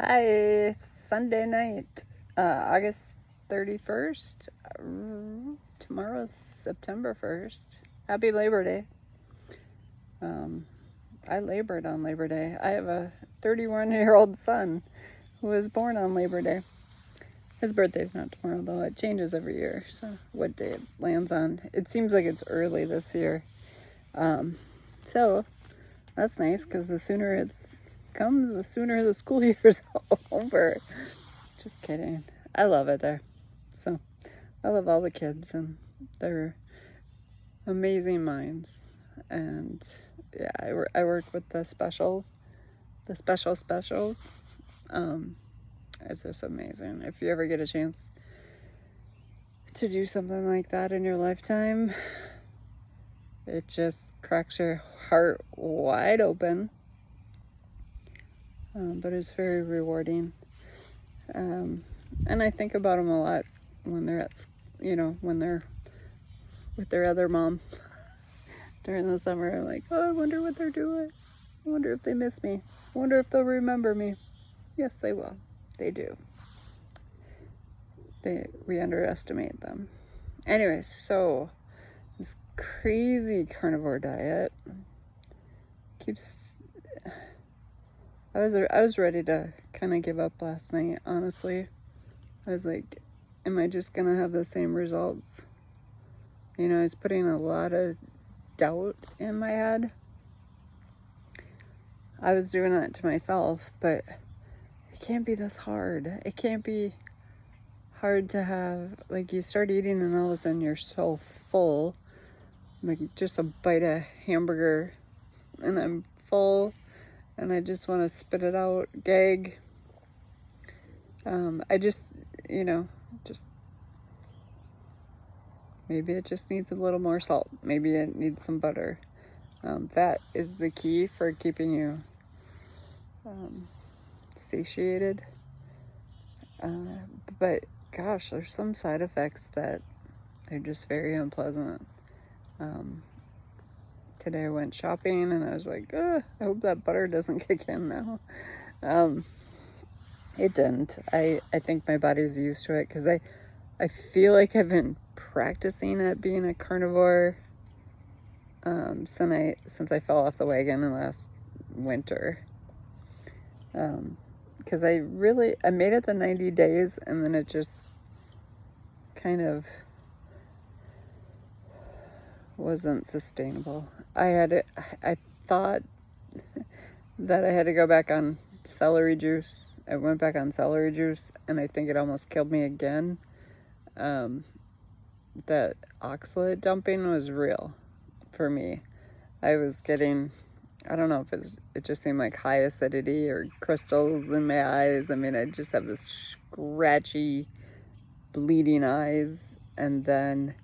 Hi, Sunday night, August 31st. Tomorrow's September 1st. Happy Labor Day. I labored on Labor Day. I have a 31-year-old son who was born on Labor Day. His birthday's not tomorrow, though. It changes every year, so what day it lands on. It seems like it's early this year. So that's nice, because the sooner it comes, the sooner the school year's over. Just kidding. I love it there. So I love all the kids, and they're amazing minds. And yeah, I work with the specials, the specials. It's just amazing. If you ever get a chance to do something like that in your lifetime, it just cracks your heart wide open. But it's very rewarding. And I think about them a lot when they're at, when they're with their other mom during the summer. I'm like, oh, I wonder what they're doing. I wonder if they miss me. I wonder if they'll remember me. Yes, they will. They do. We underestimate them. Anyway, so this crazy carnivore diet keeps... I was ready to kind of give up last night, honestly. I was like, am I just gonna have the same results? I was putting a lot of doubt in my head. I was doing that to myself, but it can't be this hard. It can't be hard to have, like, you start eating and all of a sudden you're so full. Like, just a bite of hamburger and I'm full. And I just want to spit it out, gag. I just, maybe it just needs a little more salt. Maybe it needs some butter. That is the key for keeping you satiated. But gosh, there's some side effects that are just very unpleasant. Today I went shopping and I was like, I hope that butter doesn't kick in now. It didn't. I think my body's used to it, because I feel like I've been practicing at being a carnivore since I fell off the wagon in last winter. Because I made it the 90 days, and then it just kind of wasn't sustainable. I thought that I had to go back on celery juice. I went back on celery juice, and I think it almost killed me again. That oxalate dumping was real for me. I was getting, I don't know if it just seemed like high acidity or crystals in my eyes. I mean, I just have this scratchy, bleeding eyes, and then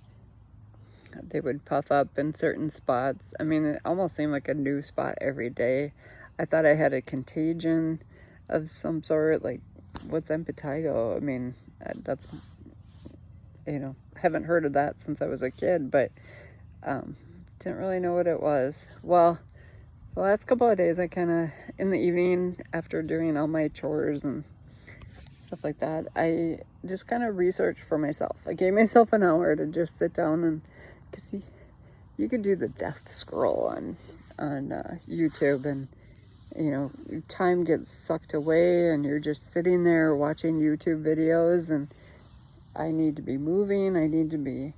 they would puff up in certain spots. I mean, it almost seemed like a new spot every day. I thought I had a contagion of some sort, like, what's impetigo? I mean, that's, haven't heard of that since I was a kid, but didn't really know what it was. Well, the last couple of days, I kind of, in the evening, after doing all my chores and stuff like that, I just kind of researched for myself. I gave myself an hour to just sit down, and because you could do the death scroll on YouTube, and time gets sucked away and you're just sitting there watching YouTube videos, and I need to be moving. I need to be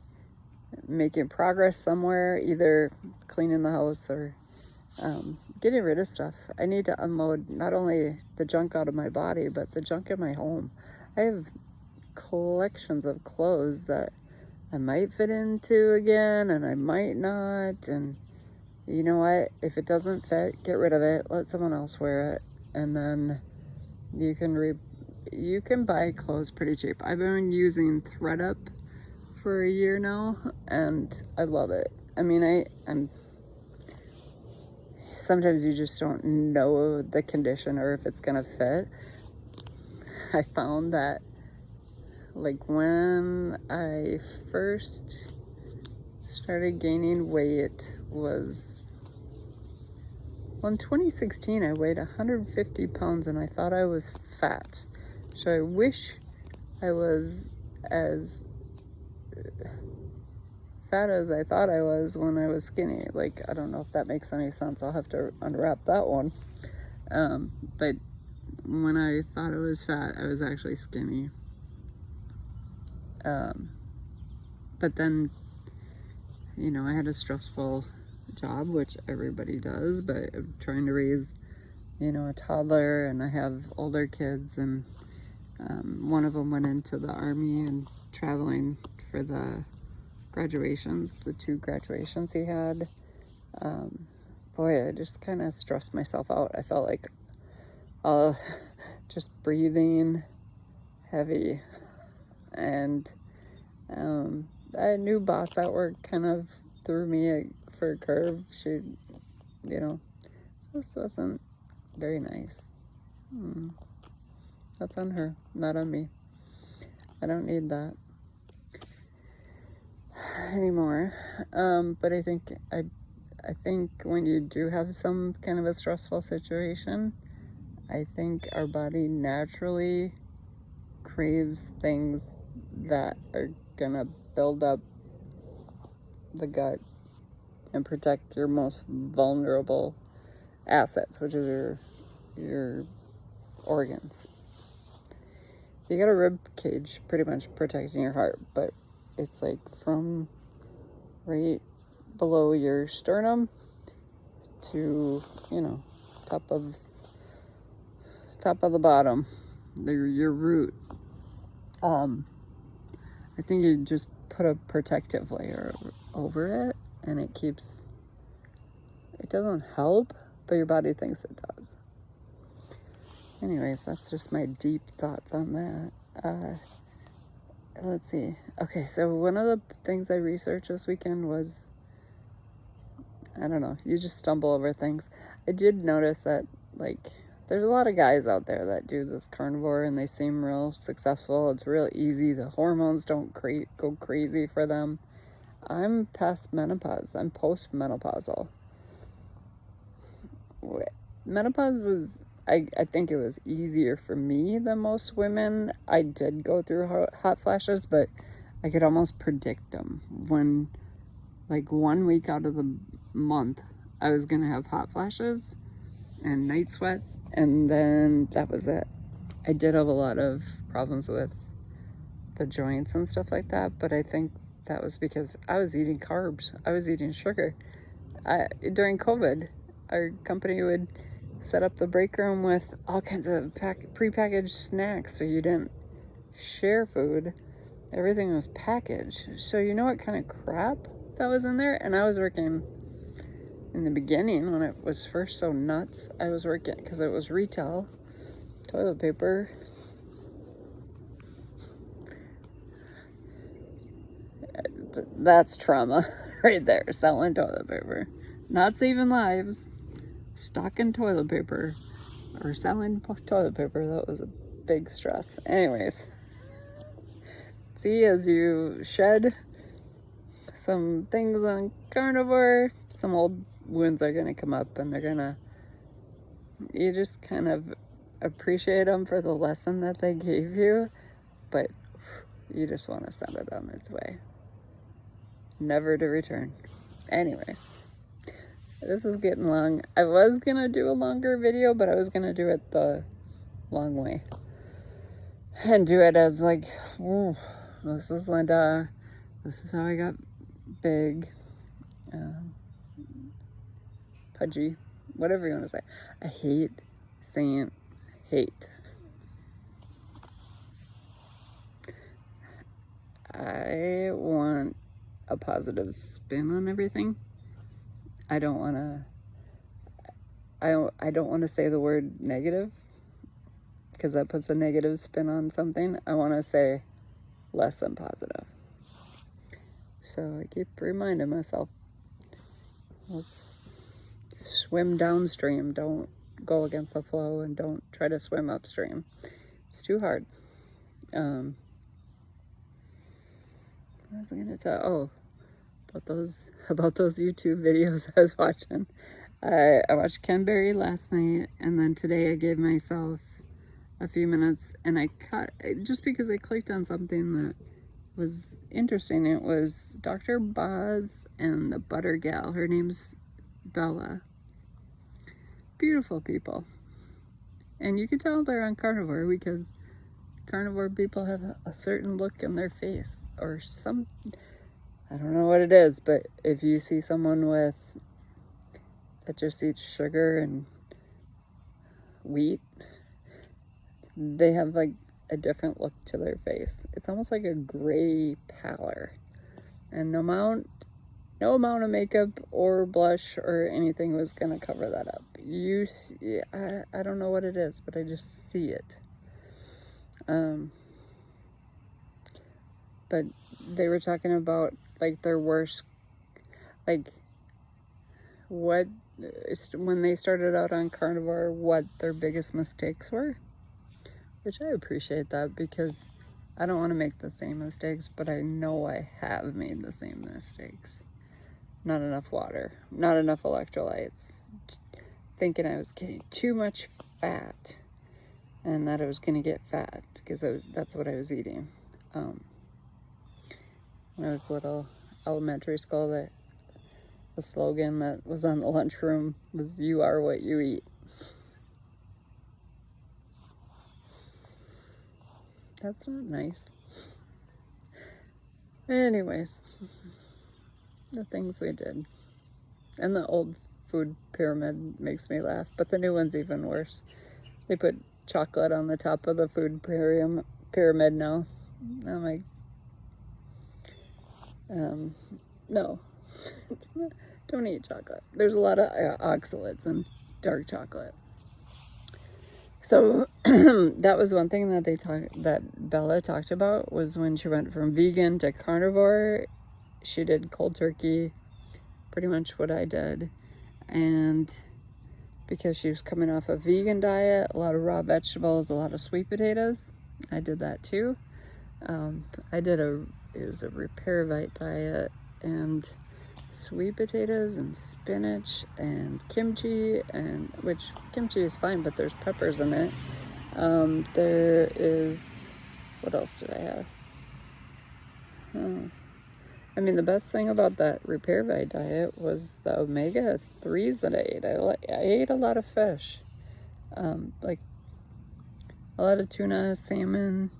making progress somewhere, either cleaning the house or getting rid of stuff. I need to unload not only the junk out of my body, but the junk in my home. I have collections of clothes that I might fit into again, and I might not. And you know what? If it doesn't fit, get rid of it. Let someone else wear it, and then you can buy clothes pretty cheap. I've been using ThredUp for a year now, and I love it. I mean, I'm sometimes you just don't know the condition or if it's gonna fit. I found that, like, when I first started gaining weight was Well, in 2016, I weighed 150 pounds and I thought I was fat. So I wish I was as fat as I thought I was when I was skinny. Like, I don't know if that makes any sense. I'll have to unwrap that one. But when I thought I was fat, I was actually skinny. But then, you know, I had a stressful job, which everybody does, but I'm trying to raise, you know, a toddler, and I have older kids, and one of them went into the Army and traveling for the graduations, the 2 graduations he had. Boy, I just kind of stressed myself out. I felt like just breathing heavy, and a new boss at work kind of threw me for a curve. She, you know, this wasn't very nice. That's on her, not on me. I don't need that anymore. But I think when you do have some kind of a stressful situation, I think our body naturally craves things that are gonna build up the gut and protect your most vulnerable assets, which is your organs. You got a rib cage pretty much protecting your heart, but it's like from right below your sternum to, you know, top of the bottom, your root. I think you just put a protective layer over it, and it doesn't help, but your body thinks it does. Anyways, that's just my deep thoughts on that. Let's see. Okay, so one of the things I researched this weekend was, I don't know, you just stumble over things. I did notice that, like, there's a lot of guys out there that do this carnivore and they seem real successful. It's real easy. The hormones don't go crazy for them. I'm past menopause. I'm post-menopausal. Menopause was, I think it was easier for me than most women. I did go through hot flashes, but I could almost predict them. When, like, 1 week out of the month, I was going to have hot flashes and night sweats, and then that was it. I did have a lot of problems with the joints and stuff like that, but I think that was because I was eating carbs. I was eating sugar. During COVID, our company would set up the break room with all kinds of prepackaged snacks, so you didn't share food. Everything was packaged. So you know what kind of crap that was in there? And I was working in the beginning when it was first so nuts. I was working because it was retail toilet paper. That's trauma right there, selling toilet paper. Not saving lives, stocking toilet paper, or selling toilet paper. That was a big stress. Anyways, see, as you shed some things on carnivore, some old wounds are going to come up, and you just kind of appreciate them for the lesson that they gave you, but you just want to send it on its way, never to return. Anyways, this is getting long. I was going to do a longer video, but I was going to do it the long way and do it as like, this is Linda, this is how I got big, pudgy, whatever you want to say. I hate saying hate. I want a positive spin on everything. I don't want to say the word negative, because that puts a negative spin on something. I want to say less than positive. So I keep reminding myself, let's swim downstream. Don't go against the flow, and don't try to swim upstream. It's too hard. What was I going to tell? Oh, about those YouTube videos I was watching. I watched Ken Berry last night, and then today I gave myself a few minutes, and I cut, just because I clicked on something that was interesting. It was Dr. Boz and the Butter Gal. Her name's Bella. Beautiful people. And you can tell they're on carnivore because carnivore people have a certain look in their face, or some, I don't know what it is, but if you see someone that just eats sugar and wheat, they have like a different look to their face. It's almost like a gray pallor, and no amount of makeup or blush or anything was gonna cover that up. You see, I don't know what it is, but I just see it. But they were talking about like their worst, like what, when they started out on carnivore, what their biggest mistakes were, which I appreciate that, because I don't want to make the same mistakes, but I know I have made the same mistakes. Not enough water, not enough electrolytes, thinking I was getting too much fat and that I was going to get fat because that's what I was eating. When I was little, elementary school, the slogan that was on the lunchroom was, "You are what you eat." That's not nice. Anyways, the things we did. And the old food pyramid makes me laugh, but the new one's even worse. They put chocolate on the top of the food pyramid now. I'm like, no, don't eat chocolate. There's a lot of oxalates in dark chocolate. So that was one thing that Bella talked about, was when she went from vegan to carnivore. She did cold turkey, pretty much what I did, and because she was coming off a vegan diet, a lot of raw vegetables, a lot of sweet potatoes, I did that too. It was a Repair-Vite diet, and sweet potatoes and spinach and kimchi, and which kimchi is fine, but there's peppers in it. There is, what else did I have? I mean, the best thing about that Repair-Vite diet was the omega-3s that I ate. I ate a lot of fish, like a lot of tuna, salmon,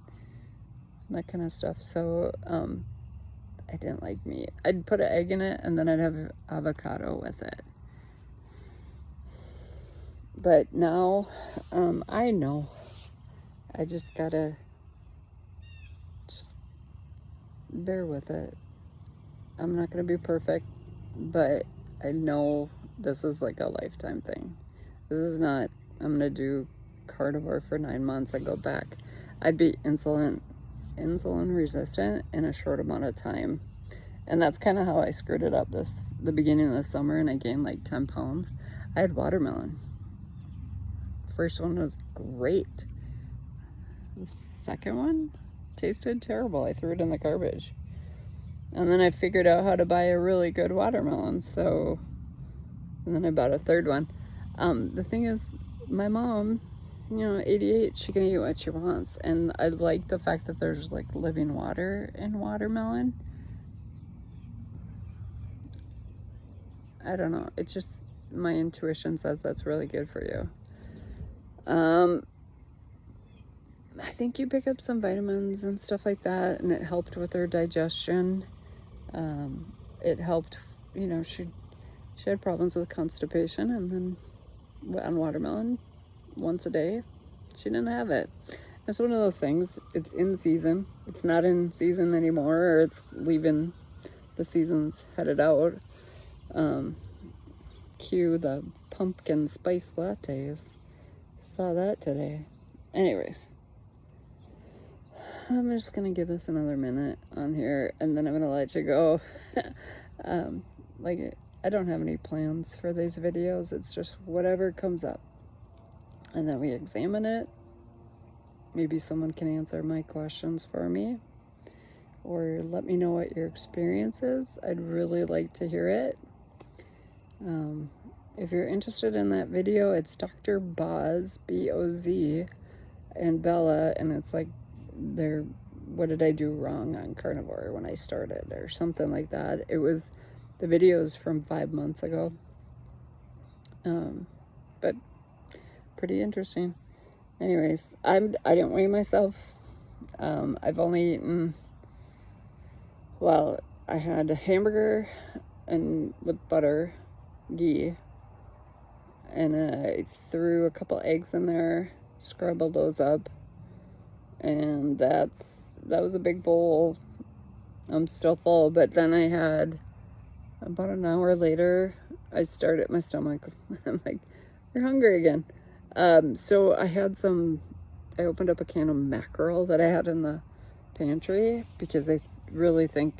that kind of stuff. So I didn't like meat. I'd put an egg in it, and then I'd have avocado with it. But now, I know. I just gotta bear with it. I'm not gonna be perfect, but I know this is like a lifetime thing. This is not, I'm gonna do carnivore for 9 months and go back. I'd be insulin resistant in a short amount of time. And that's kind of how I screwed it up the beginning of the summer, and I gained like 10 pounds. I had watermelon. First one was great. The second one tasted terrible. I threw it in the garbage. And then I figured out how to buy a really good watermelon. And then I bought a third one. The thing is, my mom, 88, she can eat what she wants. And I like the fact that there's like living water in watermelon. I don't know. It's just, my intuition says that's really good for you. I think you pick up some vitamins and stuff like that, and it helped with her digestion. It helped, she had problems with constipation, and then on watermelon once a day, she didn't have it. It's one of those things, it's in season, it's not in season anymore, or it's leaving, the season's headed out. Cue the pumpkin spice lattes. Saw that today. Anyways, I'm just gonna give this another minute on here, and then I'm gonna let you go. I don't have any plans for these videos. It's just whatever comes up, and then we examine it. Maybe someone can answer my questions for me, or let me know what your experience is. I'd really like to hear it. if you're interested in that video, it's Dr. Boz, B-O-Z, and Bella, and it's like they're, what did I do wrong on carnivore when I started, or something like that. It was, the videos from 5 months ago. But pretty interesting. Anyways, I didn't weigh myself. I've only eaten, well, I had a hamburger and with butter, ghee, and I threw a couple eggs in there, scrambled those up, and that was a big bowl. I'm still full, but then I had, about an hour later, I started, my stomach, I'm like, you're hungry again. So I had some, I opened up a can of mackerel that I had in the pantry, because I really think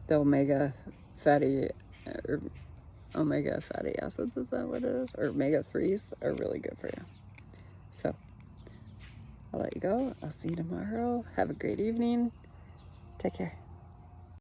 the omega fatty acids, is that what it is? Or omega-3s are really good for you. So I'll let you go. I'll see you tomorrow. Have a great evening. Take care.